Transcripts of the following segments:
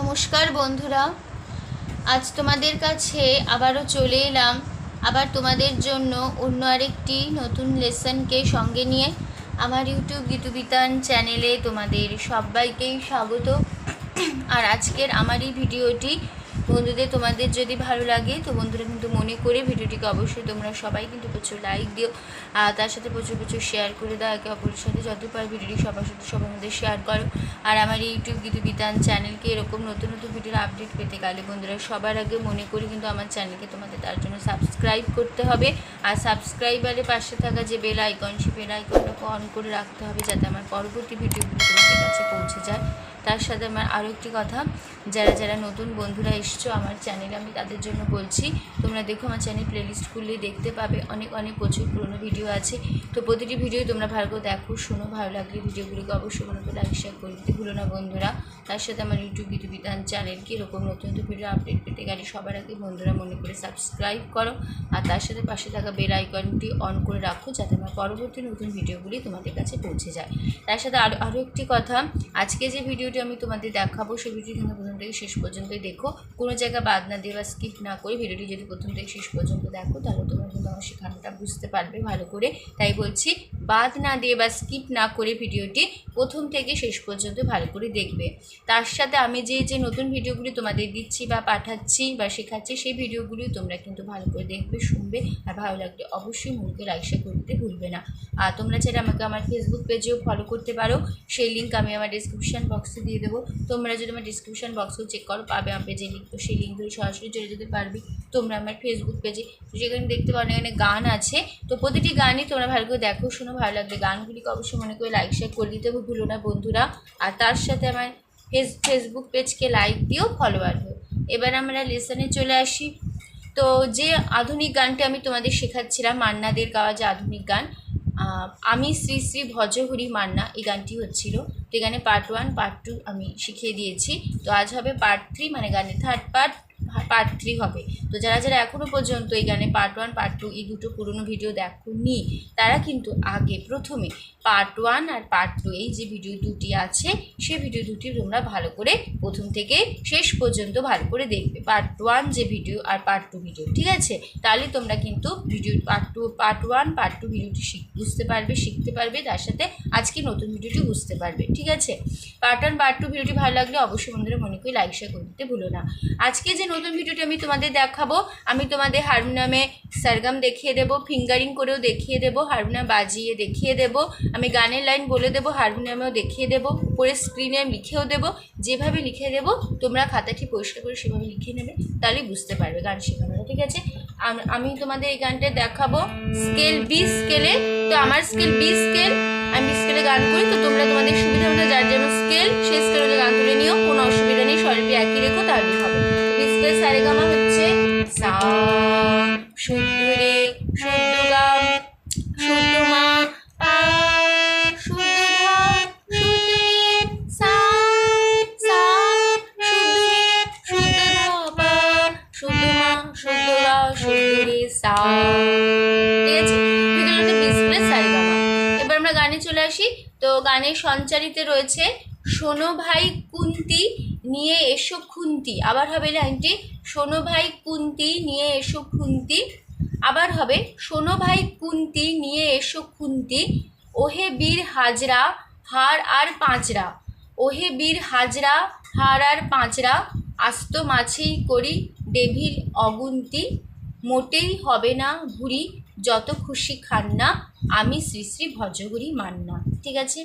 নমস্কার বন্ধুরা, আজ তোমাদের কাছে আবারও চলে এলাম আবার তোমাদের জন্য অন্য আরেকটি নতুন লেসনকে সঙ্গে নিয়ে। আমার ইউটিউব গীতুবিতান চ্যানেলে তোমাদের সবাইকেই স্বাগত। আর আজকের আমার এই ভিডিওটি বন্ধুদের তোমাদের যদি ভালো লাগে তো বন্ধুরা কিন্তু মনে করে ভিডিওটিকে অবশ্যই তোমরা সবাই কিন্তু প্রচুর লাইক দিও, আর তার সাথে প্রচুর শেয়ার করে দাও। একে অপরের সাথে যত পার ভিডিওটি সবার সাথে সবার মধ্যে শেয়ার করো। আর আমার এই ইউটিউব গীতুবিতান চ্যানেলকে এরকম নতুন নতুন ভিডিওর আপডেট পেতে গেলে বন্ধুরা সবার আগে মনে করি কিন্তু আমার চ্যানেলকে তোমাদের তার জন্য সাবস্ক্রাইব করতে হবে। আর সাবস্ক্রাইবারের পাশে থাকা যে বেল আইকন, সেই বেল আইকনটাকে অন করে রাখতে হবে যাতে আমার পরবর্তী ভিডিওগুলো তোমাদের কাছে পৌঁছে যায়। তার সাথে আমার আরও একটি কথা, যারা যারা নতুন বন্ধুরা এসছো আমার চ্যানেলে, আমি তাদের জন্য বলছি তোমরা দেখো আমার চ্যানেল প্লেলিস্ট খুললেই দেখতে পাবে অনেক প্রচুর পুরনো ভিডিও আছে। তো প্রতিটি ভিডিও তোমরা ভালো করে দেখো, শোনো, ভালো লাগলে ভিডিওগুলিকে অবশ্যই কোনো লাইক শেয়ার করে দিতে ভুলো না বন্ধুরা। তার সাথে আমার ইউটিউব গীতুবিতান চ্যানেলকে এরকম নতুন নতুন ভিডিও আপডেট পেতে গেলে সবার আগে বন্ধুরা মনে করে সাবস্ক্রাইব করো, আর তার সাথে পাশে থাকা বেল আইকনটি অন করে রাখো যাতে আমার পরবর্তী নতুন ভিডিওগুলি তোমাদের কাছে পৌঁছে যায়। তার সাথে আরও একটি কথা, আজকে যে ভিডিওটি আমি তোমাদের দেখাবো সেই ভিডিওটি কিন্তু প্রথম থেকে শেষ পর্যন্তই দেখো, কোনো জায়গা বাদ না দিয়ে বা স্কিপ না করে ভিডিওটি যদি প্রথম থেকে শেষ পর্যন্ত দেখো তাহলে তোমরা কিন্তু আমার শেখানোটা বুঝতে পারবে ভালো করে। তাই বলছি বাদ না দিয়ে বা স্কিপ না করে ভিডিওটি প্রথম থেকে শেষ পর্যন্ত ভালো করে দেখবে। তার সাথে আমি যে নতুন ভিডিওগুলি তোমাদের দিচ্ছি বা পাঠাচ্ছি বা শেখাচ্ছি সেই ভিডিওগুলি তোমরা কিন্তু ভালো করে দেখবে, শুনবে, আর ভালো লাগলে অবশ্যই মনকে লাইক শেয়ার করতে ভুলবে না। আর তোমরা চাইলে আমাকে আমার ফেসবুক পেজেও ফলো করতে পারো, সেই লিঙ্ক আমি আমার ডিসক্রিপশান বক্সে দিয়ে দেবো। তোমরা যদি আমার ডিসক্রিপশান বক্সও চেক করো পাবে আমার পেজে লিঙ্ক, তো সেই লিঙ্ক ধরে সরাসরি চলে যেতে পারবে তোমরা আমার ফেসবুক পেজে। তো সেখানে দেখতে পাও অনেক গান আছে, তো প্রতিটি গানই তোমরা ভালো করে দেখো, শোনো, ভালো লাগলে গানগুলিকে অবশ্যই মনে করে লাইক শেয়ার করে দিতে ভুলো না বন্ধুরা। আর তার সাথে আমার ফেসবুক পেজকে লাইক দিও, ফলোয়ার হো। এবার আমরা লেসনে চলে আসি। তো যে আধুনিক গানটা আমি তোমাদের শেখাচ্ছিলাম, মান্নাদের গাওয়া যে আধুনিক গান, আমি শ্রী শ্রী ভজহরি মান্না, এই গানটি হচ্ছিল। তো এখানে পার্ট 1 পার্ট 2 আমি শিখিয়ে দিয়েছি। তো আজ হবে পার্ট 3, মানে গানের থার্ড পার্ট 3 হবে। তো যারা যারা এখনও পর্যন্ত এই গানে পার্ট 1 পার্ট 2 এই দুটো পুরনো ভিডিও দেখোনি তারা কিন্তু আগে প্রথমে পার্ট 1 আর পার্ট 2 এই যে ভিডিও দুটি আছে সেই ভিডিও দুটি তোমরা ভালো করে প্রথম থেকে শেষ পর্যন্ত ভালো করে দেখবে। পার্ট 1 যে ভিডিও আর পার্ট 2 ভিডিও, ঠিক আছে? তাহলে তোমরা কিন্তু ভিডিও পার্ট 1 পার্ট 2 ভিডিওটি বুঝতে পারবে, শিখতে পারবে, তার সাথে আজকে নতুন ভিডিওটি বুঝতে পারবে, ঠিক আছে? পার্ট 1 পার্ট 2 ভিডিওটি ভালো লাগলে অবশ্যই বন্ধুরা মনে করে লাইক শেয়ার করে দিতে ভুলো না। আজকে যে নতুন ভিডিওটি আমি তোমাদের দেখাবো, আমি তোমাদের হারমোনিয়ামে সরগম দেখিয়ে দেবো, ফিঙ্গারিং করেও দেখিয়ে দেবো, হারমোনিয়াম বাজিয়ে দেখিয়ে দেবো, আমি গানের লাইন বলে দেবো, হারমোনিয়ামেও দেখিয়ে দেবো, উপরে স্ক্রিনে লিখেও দেবো। যেভাবে লিখে দেবো তোমরা খাতাটি পরিষ্কার করে সেভাবে লিখে নেবে, তাহলেই বুঝতে পারবে গান শেখানোটা, ঠিক আছে? আমি তোমাদের এই গানটা দেখাবো স্কেল বি স্কেলে। তো আমার স্কেল বি স্কেল, আমি বি স্কেলে গান করি, তো তোমরা তোমাদের সুবিধা মতো যার যেন স্কেল সেই স্কেলে গান তুলে নিও, কোনো অসুবিধা নেই, স্বরটি একই রেখো তাহলেই হবে। বি স্কেল সারেগামা হচ্ছে সা, শুদ্ধ রে, শুদ্ধ গাম, শুদ্ধ মা, পা, শুদ্ধ ধা, শুদ্ধ রে, সা, সা, শুদ্ধ রে, শুদ্ধ ধা, পা, শুদ্ধ মা, শুদ্ধ গা, শুদ্ধ রে, সা, ঠিক আছে? ভিডিওতে বি স্কেলের সারেগামা। এবার আমরা গানে চলে আসি। তো গানের সঞ্চারিতে রয়েছে শোনো ভাই কুন্তি নিয়ে এসো খুন্তি, আবার হবে লাইনটি শোনো ভাই কুন্তি নিয়ে এসো খুন্তি, আবার হবে শোনো ভাই কুন্তি নিয়ে এসো খুন্তি, ওহে বীর হাজরা হার আর পাঁচরা, ওহে বীর হাজরা হার আর পাঁচরা, আস্ত মাছেই করি ডেভিল অগুন্তি, মোটেই হবে না ভুরি যত খুশি খান না, আমি শ্রী শ্রী ভজহরি মান্না, ঠিক আছে?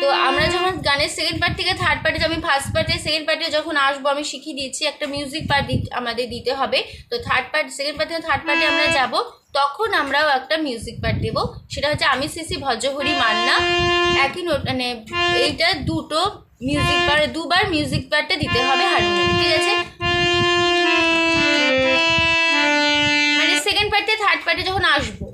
তো আমরা যখন গানের সেকেন্ড পার্ট থেকে থার্ড পার্টে, আমি ফার্স্ট পার্টে সেকেন্ড পার্টে যখন আসবো আমি শিখিয়ে দিয়েছি একটা মিউজিক পার্ট আমাদের দিতে হবে। তো সেকেন্ড পার্ট থেকে থার্ড পার্টে আমরা যাব, তখন আমরাও একটা মিউজিক পার্ট দেবো, সেটা হচ্ছে আমি শ্রী শ্রী ভজহরি মান্না। একই নোট, মানে এইটা দুটো মিউজিক পার্ট, দুবার মিউজিক পার্টটা দিতে হবে হারমোনিয়ামে, ঠিক আছে? মানে সেকেন্ড পার্ট থেকে থার্ড পার্টে যখন আসবো,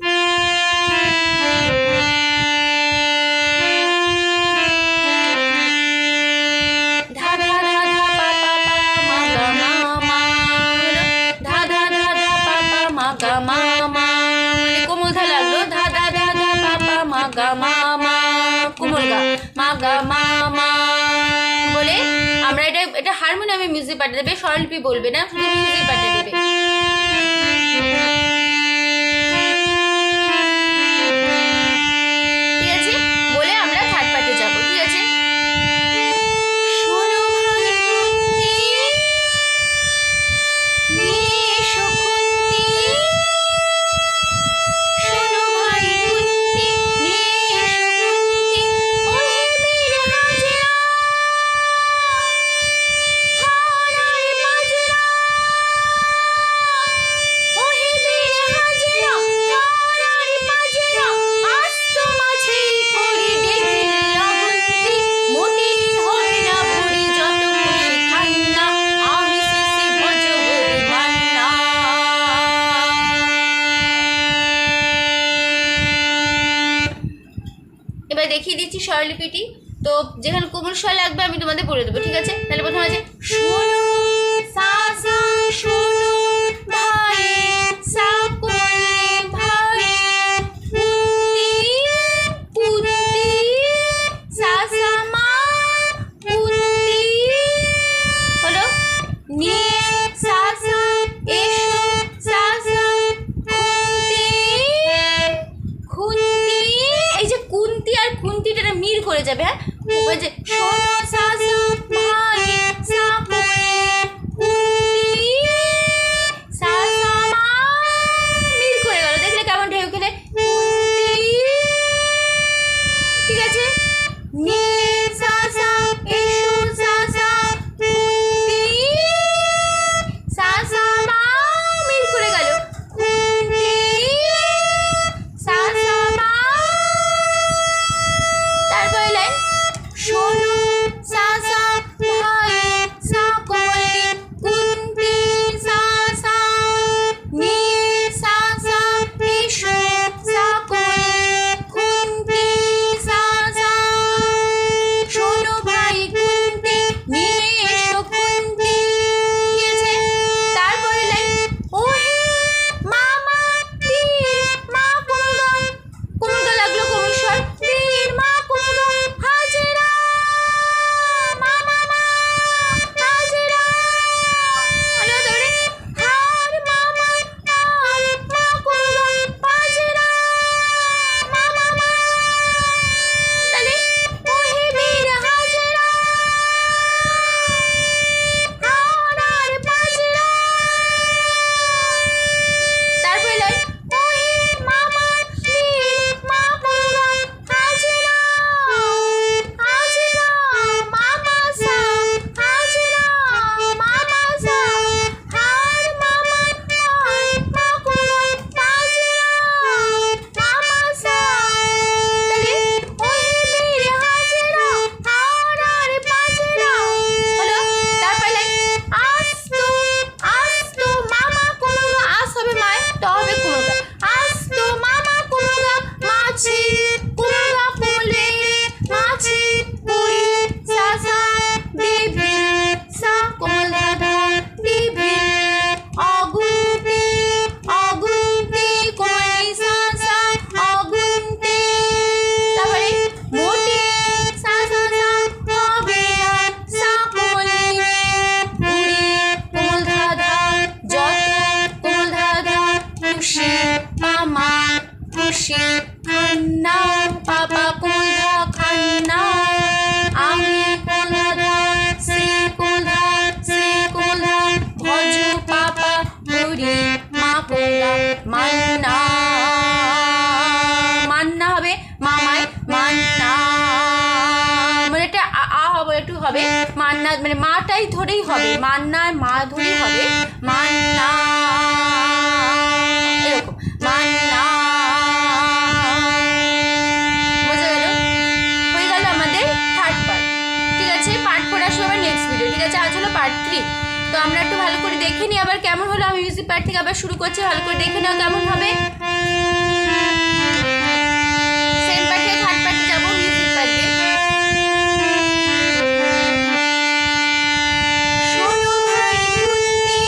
কোমল ধা লাগলো, ধা ধা ধা ধা পা পা মা গা মা মা, কোমল গা মা গা মা মা বলে আমরা এটা হারমোনিয়ামে মিউজিক পাঠিয়ে দেবে, স্বরলিপি বলবে না, শুধু মিউজিক পাঠিয়ে দেবে। ঠিক আছে, বলে আমরা থার্ড পার্টে যাবো। ঠিক আছে, শোনো ভাই কুন্তি, নিয়ে এসো কুন্তি, শোনো ভাই কুন্তি, নিয়ে এসো কুন্তি, ওহে বীর হাজরা, হারায় মাজরা, ওহে বীর হাজরা, হারায় মাজরা, আস্ত মাঝে করি ডেকে অগুন্তি, মোটেই হবে না ভুরি যত খুশি খান্না, আমি শেষে ভজ হরি মান্না। এবার দেখিয়ে দিচ্ছি স্বরলিপিটি। তো যেখানে কোমল স্বর লাগবে আমি তোমাদের বলে দেবো। ঠিক আছে, তাহলে প্রথমে আছে শোনো সা সা, শোনো ভাই সা কোলে ভাই, কুন্তি কুন্তি সা সা মা কুন্তি, হলো নি সা সা, এসো সা সা, খুন্তি খুন্তি, এই যে কুন্তি আর খুন্তিটা মিল করে যাবে। হ্যাঁ, ওই যে শোনো সা সা ভাই সা কোলে কুন্তি সা সা মা, মিল করে গেল, দেখলে কেমন ঢেউ খেলে কুন্তি। ঠিক আছে, নি সা সা, এসো সা সা, কুন্তি সা সা মা, মিল করে গেল কুন্তি সা সা মা। তারপরে লাইন শোনো সা সা ভাই সা কোলে কুন্তি সা সা, নি সা সা, এসো সা কোলে কুন্তি সা সা, শোনো ভাই কুন্তি, নিয়ে এসো কুন্তি। ঠিক আছে, তারপরে লাইন ওহে মামা বীর মা কোমলগা, কোমলগা লাগলো কোমল স্বর, বীর মা কোমলগা হাজরা, মামা মা হাজরা, হলো তারপরে হার মামা আর মা কোমলগা হাজরা, মামা মা, তাহলে ওহে বীর হাজরা, হার আর মাজরা। তারপরে লাইন ওহে মামা বীর মা কোমলগা হাজরা, হাজরা মামা সা, হাজরা মামা সা, হার মামা আর মা কোমলগা হাজরা, মামা সা, তাহলে ওহে বীর হাজরা, হার আর মাজরা, হলো। তারপরে লাইন আস্ত আস্ত মামা কোমলগা, আস হবে মায়, ত হবে কোমলগা, আস্ত মামা কোমলগা মাছি, কোমলগা কোলে মাছি পুরি সা সা, দেবে সা কোমল ধাধা, দেবে অগুন্তি অগুন্তি কোমল সা সা, অগুন্তি। তারপরে মোটে সা সা সা, হবে না সা কোমলে পুরি কোমল ধাধা, যত কোমল ধাধা খুশি মামা খুশি খান্না, পাপা কোমল ধা খান্না, আমি কোমল ধাধা শ্রী কোমল ধা, শ্রী কোমল ধা ভজ পাপা হরি মা কোমলা মান্না, মান্না হবে মামায় মান্না, মানে এটা আ হবে, একটু হবে মান্না, মানে মাটাই ধরেই হবে, মান্নার মা ধরেই হবে মান্না, এরকম মান্না। বোঝা গেল? হয়ে গেল আমাদের থার্ড পার্ট। ঠিক আছে, পার্ট 4 আসবে আবার নেক্সট ভিডিও। ঠিক আছে, আজ হলো পার্ট 3। তো আমরা একটু ভালো করে দেখে নিই আবার কেমন হলো। আমি মিউজিক পার্ট থেকে আবার শুরু করছি, ভালো করে দেখে নাও কেমন হবে। সেকেন্ড পার্ট থেকে থার্ড পার্টে যাবো মিউজিক পার্ট দিয়ে। শোনো ভাই কুন্তি,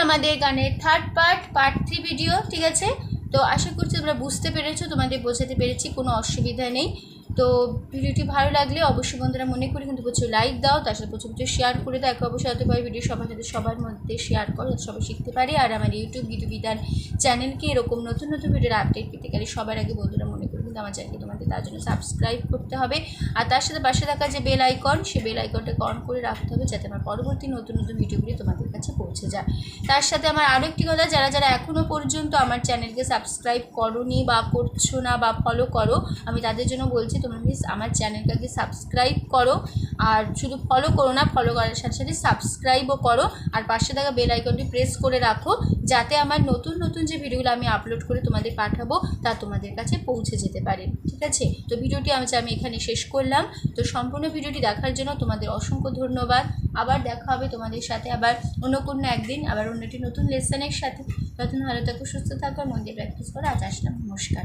আমাদের গানের পার্ট 3 ভিডিও, ঠিক আছে? তো আশা করছি তোমরা বুঝতে পেরেছো, তোমাদের বোঝাতে পেরেছি, কোনো অসুবিধা নেই। তো ভিডিওটি ভালো লাগলে অবশ্যই বন্ধুরা মনে করি কিন্তু প্রচুর লাইক দাও, তার সাথে প্রচুর শেয়ার করে দাও। একে অবশ্যই হতে পারে ভিডিও সবার মধ্যে শেয়ার করো, সবাই শিখতে পারে। আর আমার ইউটিউব গীতু বিতান চ্যানেলকে এরকম নতুন নতুন ভিডিওর আপডেট পেতে গেলে সবার আগে বন্ধুরা মনে করি কিন্তু আমার চ্যানেলকে তোমাদের তার জন্য সাবস্ক্রাইব করতে হবে। আর তার সাথে পাশে থাকা যে বেল আইকন, সেই বেল আইকনটাকে অন করে রাখতে হবে, যাতে আমার পরবর্তী নতুন নতুন ভিডিওগুলি তোমাদের কাছে পৌঁছে যায়। তার সাথে আমার আরও একটি কথা, যারা যারা এখনও পর্যন্ত আমার চ্যানেলকে সাবস্ক্রাইব করোনি বা করছো না বা ফলো করো, আমি তাদের জন্য বলছি তোমরা প্লিজ আমার চ্যানেলটাকে সাবস্ক্রাইব করো। আর শুধু ফলো করো না, ফলো করার সাথে সাথে সাবস্ক্রাইবও করো। আর পাশে থাকা বেল আইকনটি প্রেস করে রাখো, যাতে আমার নতুন নতুন যে ভিডিওগুলো আমি আপলোড করে তোমাদের পাঠাবো তা তোমাদের কাছে পৌঁছে যেতে পারে, ঠিক আছে? তো ভিডিওটি আমি এখানে শেষ করলাম। তো সম্পূর্ণ ভিডিওটি দেখার জন্য তোমাদের অসংখ্য ধন্যবাদ। আবার দেখা হবে তোমাদের সাথে আবার অন্য কোনো একদিন, আবার অন্য একটি নতুন লেসনের সাথে। তখন ভালো থাকো, সুস্থ থাকো, মন দিয়ে প্র্যাকটিস করো। আজ আসলাম, নমস্কার।